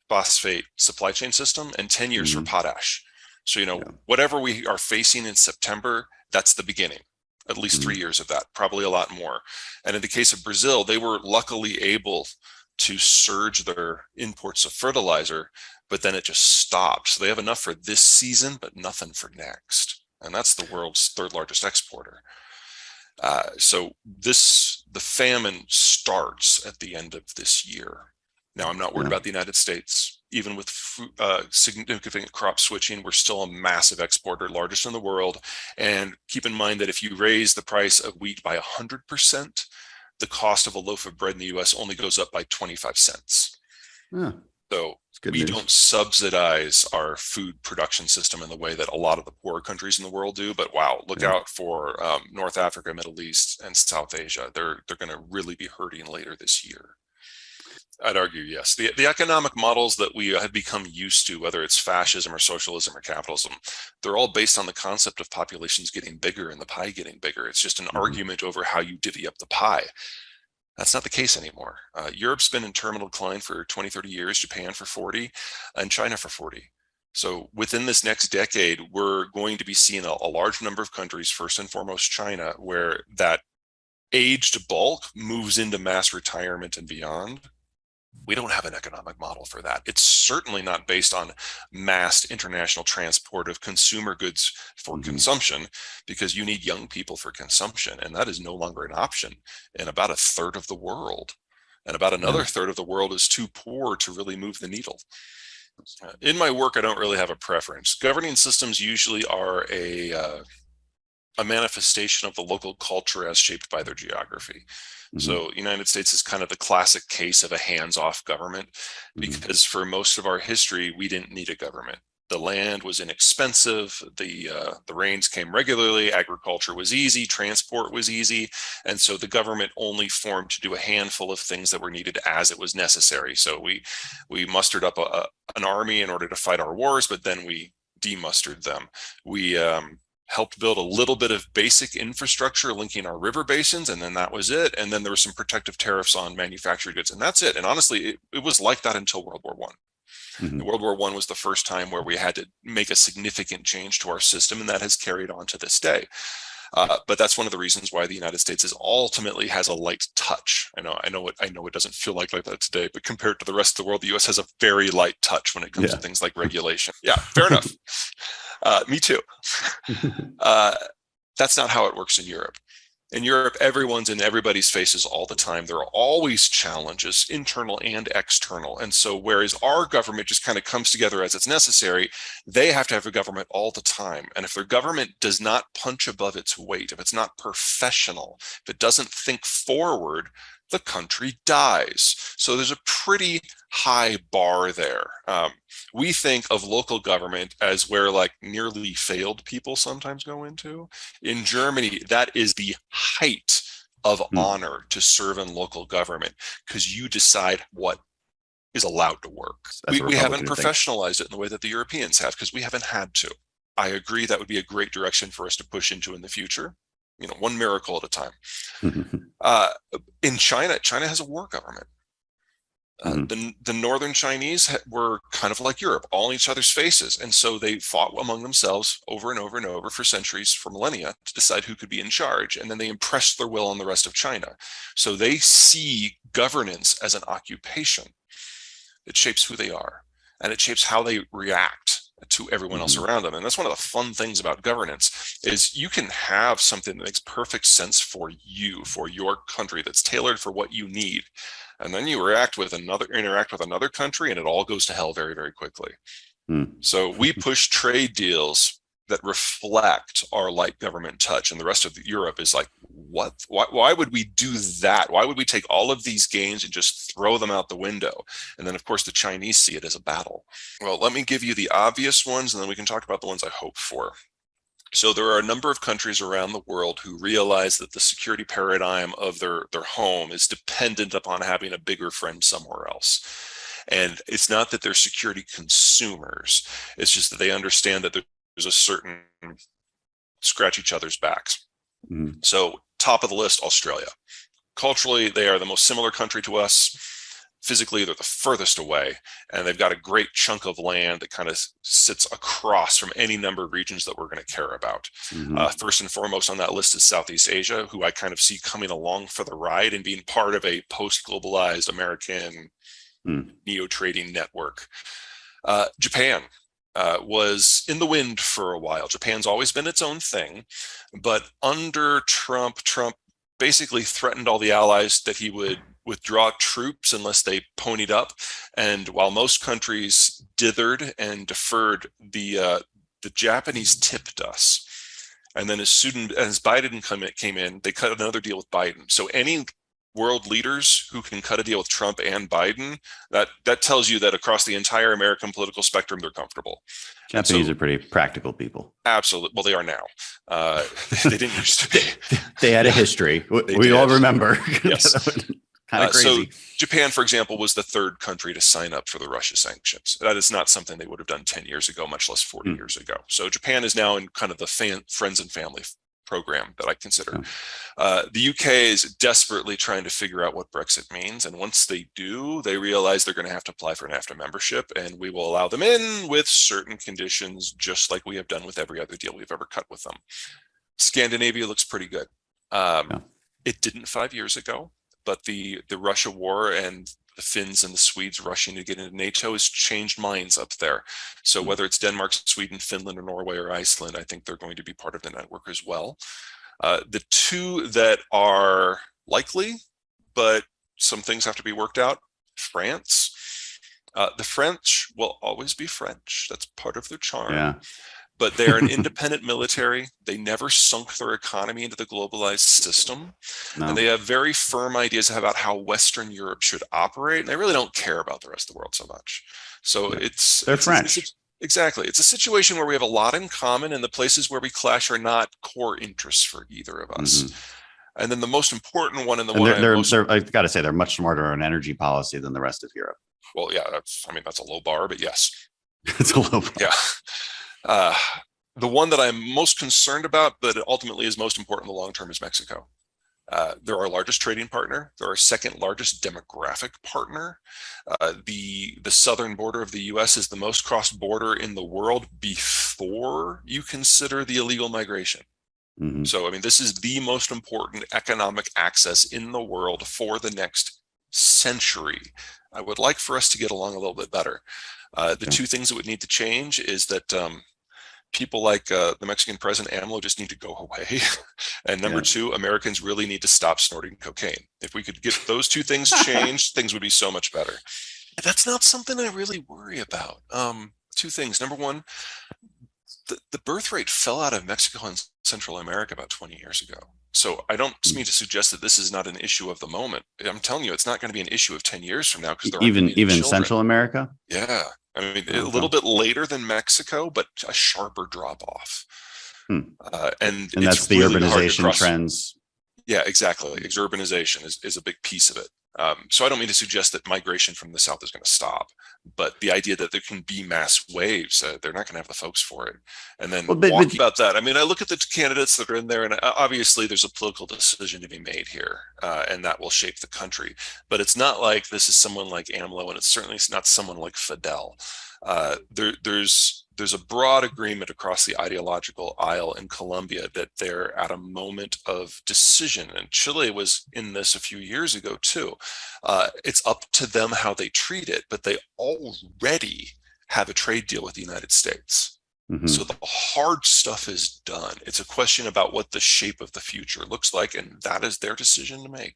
phosphate supply chain system and 10 years for Hmm. potash. So, Yeah. whatever we are facing in September, that's the beginning. At least Hmm. 3 years of that, probably a lot more. And in the case of Brazil, they were luckily able to surge their imports of fertilizer, but then it just stopped. So they have enough for this season, but nothing for next. And that's the world's third largest exporter. So the famine starts at the end of this year. Now, I'm not worried Yeah. about the United States. Even with significant crop switching, we're still a massive exporter, largest in the world. And keep in mind that if you raise the price of wheat by 100%, the cost of a loaf of bread in the US only goes up by 25 cents. Yeah. So It's good we news. don't subsidize our food production system in the way that a lot of the poorer countries in the world do. But wow, look Yeah. out for North Africa, Middle East, and South Asia. They're going to really be hurting later this year. I'd argue yes. The economic models that we have become used to, whether it's fascism or socialism or capitalism, they're all based on the concept of populations getting bigger and the pie getting bigger. It's just an Hmm. argument over how you divvy up the pie. That's not the case anymore. Europe's been in terminal decline for 20, 30 years, Japan for 40, and China for 40. So within this next decade, we're going to be seeing a large number of countries, first and foremost China, where that aged bulk moves into mass retirement and beyond. We don't have an economic model for that. It's certainly not based on mass international transport of consumer goods for Hmm. consumption, because you need young people for consumption, and that is no longer an option in about a third of the world. And about Yeah. another third of the world is too poor to really move the needle. In my work, I don't really have a preference. Governing systems usually are a manifestation of the local culture as shaped by their geography. Hmm. So United States is kind of the classic case of a hands-off government, Hmm. because for most of our history, we didn't need a government. The land was inexpensive, the rains came regularly, agriculture was easy, transport was easy, and so the government only formed to do a handful of things that were needed as it was necessary. So we mustered up an army in order to fight our wars, but then we demustered them. We helped build a little bit of basic infrastructure linking our river basins, and then that was it. And then there were some protective tariffs on manufactured goods, and that's it. And honestly, it was like that until World War One. Hmm. World War One was the first time where we had to make a significant change to our system, and that has carried on to this day. But that's one of the reasons why the United States is ultimately has a light touch. I know it doesn't feel like that today, but compared to the rest of the world, the U.S. has a very light touch when it comes to Yeah. things like regulation. Yeah, fair enough. Me too. Uh, that's not how it works in Europe. In Europe, everyone's in everybody's faces all the time. There are always challenges, internal and external. And so, whereas our government just kind of comes together as it's necessary, they have to have a government all the time. And if their government does not punch above its weight, if it's not professional, if it doesn't think forward, the country dies. So there's a pretty high bar there. We think of local government as where like nearly failed people sometimes go into. In Germany, that is the height of Hmm. honor to serve in local government, because you decide what is allowed to work. That's a We haven't Republican thing. professionalized it in the way that the Europeans have, because we haven't had to. I agree that would be a great direction for us to push into in the future, one miracle at a time. Uh, in China, China has a war government. Hmm. The northern Chinese were kind of like Europe, all in each other's faces. And so they fought among themselves over and over and over for centuries, for millennia, to decide who could be in charge. And then they impressed their will on the rest of China. So they see governance as an occupation. It shapes who they are, and it shapes how they react to everyone else Hmm. around them. And that's one of the fun things about governance, is you can have something that makes perfect sense for you, for your country, that's tailored for what you need, and then you interact with another country, and it all goes to hell very, very quickly. Hmm. So we push trade deals that reflect our light government touch, and the rest of Europe is like, what? Why would we do that? Why would we take all of these gains and just throw them out the window? And then, of course, the Chinese see it as a battle. Well, let me give you the obvious ones, and then we can talk about the ones I hope for. So there are a number of countries around the world who realize that the security paradigm of their home is dependent upon having a bigger friend somewhere else. And it's not that they're security consumers, it's just that they understand that there's a certain scratch each other's backs. Hmm. So top of the list, Australia. Culturally, they are the most similar country to us. physically they're the furthest away, and they've got a great chunk of land that kind of sits across from any number of regions that we're going to care about. First and foremost on that list is Southeast Asia, who I kind of see coming along for the ride and being part of a post-globalized American neo-trading network. Japan was in the wind for a while. Japan's always been its own thing, but under Trump basically threatened all the allies that he would withdraw troops unless they ponied up. And while most countries dithered and deferred, the Japanese tipped us. And then as soon as Biden came in, they cut another deal with Biden. So any world leaders who can cut a deal with Trump and Biden, that tells you that across the entire American political spectrum, they're comfortable. Japanese are pretty practical people. Absolutely. Well, they are now. They didn't used to be. They had a history. We all remember. Yes. Kind of crazy. So Japan, for example, was the third country to sign up for the Russia sanctions. That is not something they would have done 10 years ago, much less 40 years ago. So Japan is now in kind of the friends and family program that I consider. The UK is desperately trying to figure out what Brexit means. And once they do, they realize they're going to have to apply for NAFTA membership, and we will allow them in with certain conditions, just like we have done with every other deal we've ever cut with them. Scandinavia looks pretty good. It didn't 5 years ago, but the Russia war and the Finns and the Swedes rushing to get into NATO has changed minds up there. So whether it's Denmark, Sweden, Finland, or Norway, or Iceland, I think they're going to be part of the network as well. The two that are likely, but some things have to be worked out, France. The French will always be French. That's part of their charm. Yeah. But they're an independent military. They never sunk their economy into the globalized system. No. And they have very firm ideas about how Western Europe should operate. And they really don't care about the rest of the world so much. So they're French. Exactly. It's a situation where we have a lot in common, and the places where we clash are not core interests for either of us. And then the most important one, and the one I've got to say, they're much smarter on energy policy than the rest of Europe. Well, yeah, that's a low bar, but yes. It's a low bar. Yeah. The one that I'm most concerned about, but ultimately is most important in the long term, is Mexico. They're our largest trading partner. They're our second largest demographic partner. The southern border of the U.S. is the most crossed border in the world before you consider the illegal migration. So, this is the most important economic access in the world for the next century. I would like for us to get along a little bit better. The two things that would need to change is that people like the Mexican president AMLO just need to go away. And number two, Americans really need to stop snorting cocaine. If we could get those two things changed, things would be so much better. And that's not something I really worry about. Two things. Number one, the birth rate fell out of Mexico and Central America about 20 years ago. So I don't mean to suggest that this is not an issue of the moment. I'm telling you, it's not going to be an issue of 10 years from now, because there even Central America. Yeah, a little bit later than Mexico, but a sharper drop off. And that's the really urbanization trends. Yeah, exactly. Urbanization is a big piece of it. So I don't mean to suggest that migration from the South is going to stop, but the idea that there can be mass waves, they're not going to have the folks for it. And then about that, I look at the candidates that are in there, and obviously there's a political decision to be made here, and that will shape the country. But it's not like this is someone like AMLO, and it's certainly not someone like Fidel. There's a broad agreement across the ideological aisle in Colombia that they're at a moment of decision. And Chile was in this a few years ago too. It's up to them how they treat it, but they already have a trade deal with the United States. So the hard stuff is done. It's a question about what the shape of the future looks like, and that is their decision to make.